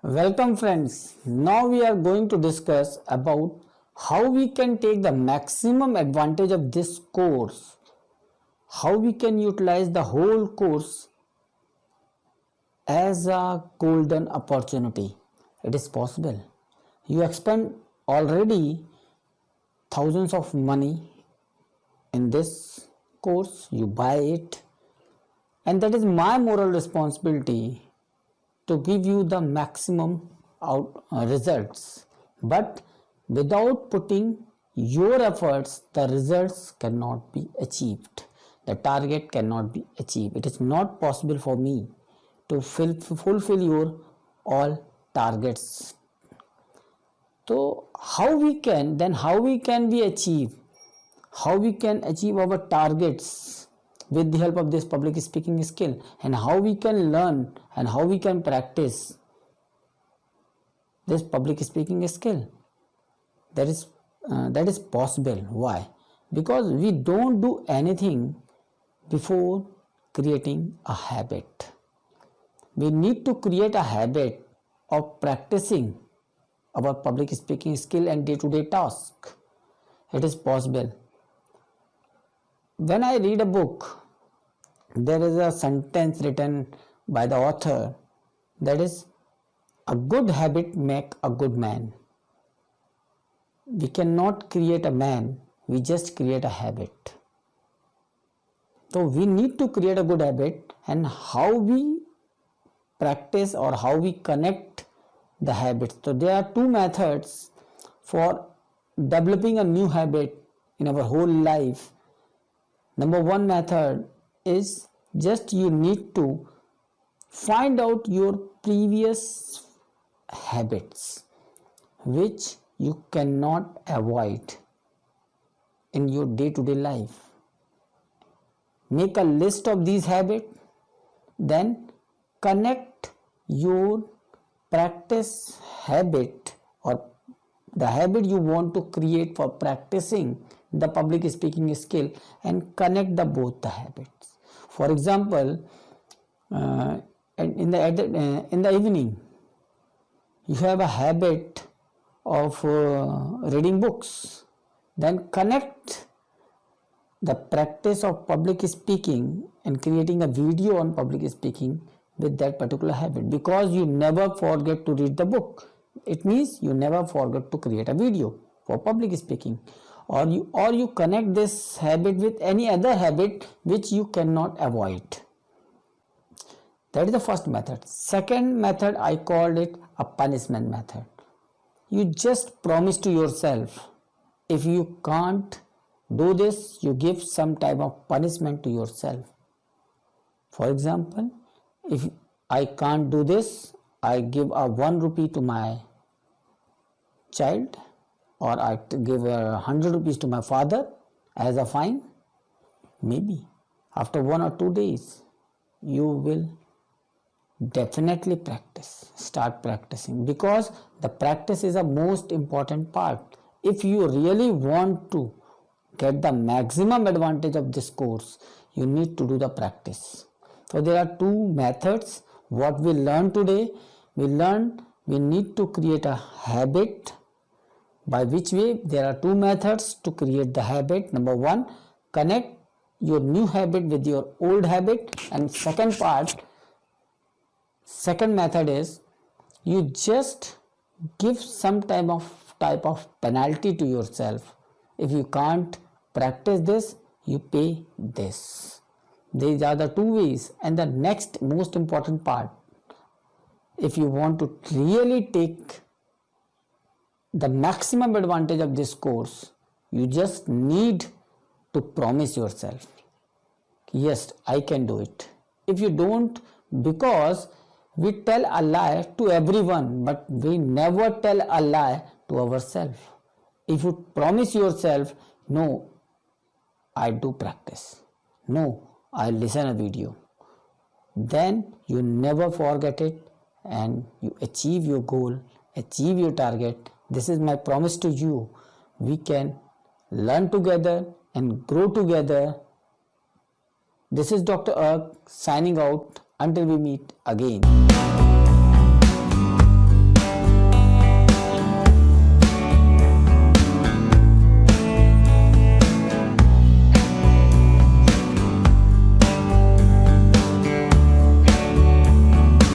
Welcome friends. Now we are going to discuss about how we can take the maximum advantage of this course. How we can utilize the whole course as a golden opportunity. It is possible. You expend already thousands of money in this course. You buy it, and that is my moral responsibility to give you the maximum results, but without putting your efforts the results cannot be achieved, the target cannot be achieved. It is not possible for me to fulfill your all targets. So how we can achieve our targets with the help of this public speaking skill, and how we can learn and how we can practice this public speaking skill. That is possible. Why? Because we don't do anything before creating a habit. We need to create a habit of practicing our public speaking skill and day-to-day task. It is possible. When I read a book, there is a sentence written by the author, that is, a good habit make a good man. We cannot create a man, we just create a habit. So we need to create a good habit, and how we practice or how we connect the habits. So there are two methods for developing a new habit in our whole life. Number one method is just you need to find out your previous habits which you cannot avoid in your day-to-day life. Make a list of these habits, then connect your practice habit or the habit you want to create for practicing the public speaking skill, and connect both the habits. For example, in the evening, you have a habit of reading books. Then connect the practice of public speaking and creating a video on public speaking with that particular habit, because you never forget to read the book. It means you never forget to create a video for public speaking. Or you connect this habit with any other habit which you cannot avoid. That is the first method. Second method, I called it a punishment method. You just promise to yourself, if you can't do this, you give some type of punishment to yourself. For example, if I can't do this, I give a 1 rupee to my child, or I give 100 rupees to my father as a fine. Maybe after 1 or 2 days you will definitely start practicing, because the practice is a most important part. If you really want to get the maximum advantage of this course, you need to do the practice. So there are two methods. What we learned today, we need to create a habit. By which way? There are two methods to create the habit. Number one, connect your new habit with your old habit, and second method is you just give some type of penalty to yourself. If you can't practice this, you pay this. These are the two ways. And the next most important part, if you want to really take the maximum advantage of this course, you just need to promise yourself, yes, I can do it. If you don't, because we tell a lie to everyone, but we never tell a lie to ourselves. If you promise yourself, no, I do practice, no, I listen a video, then you never forget it and you achieve your goal, achieve your target. This is my promise to you. We can learn together and grow together. This is Dr. Erk signing out until we meet again.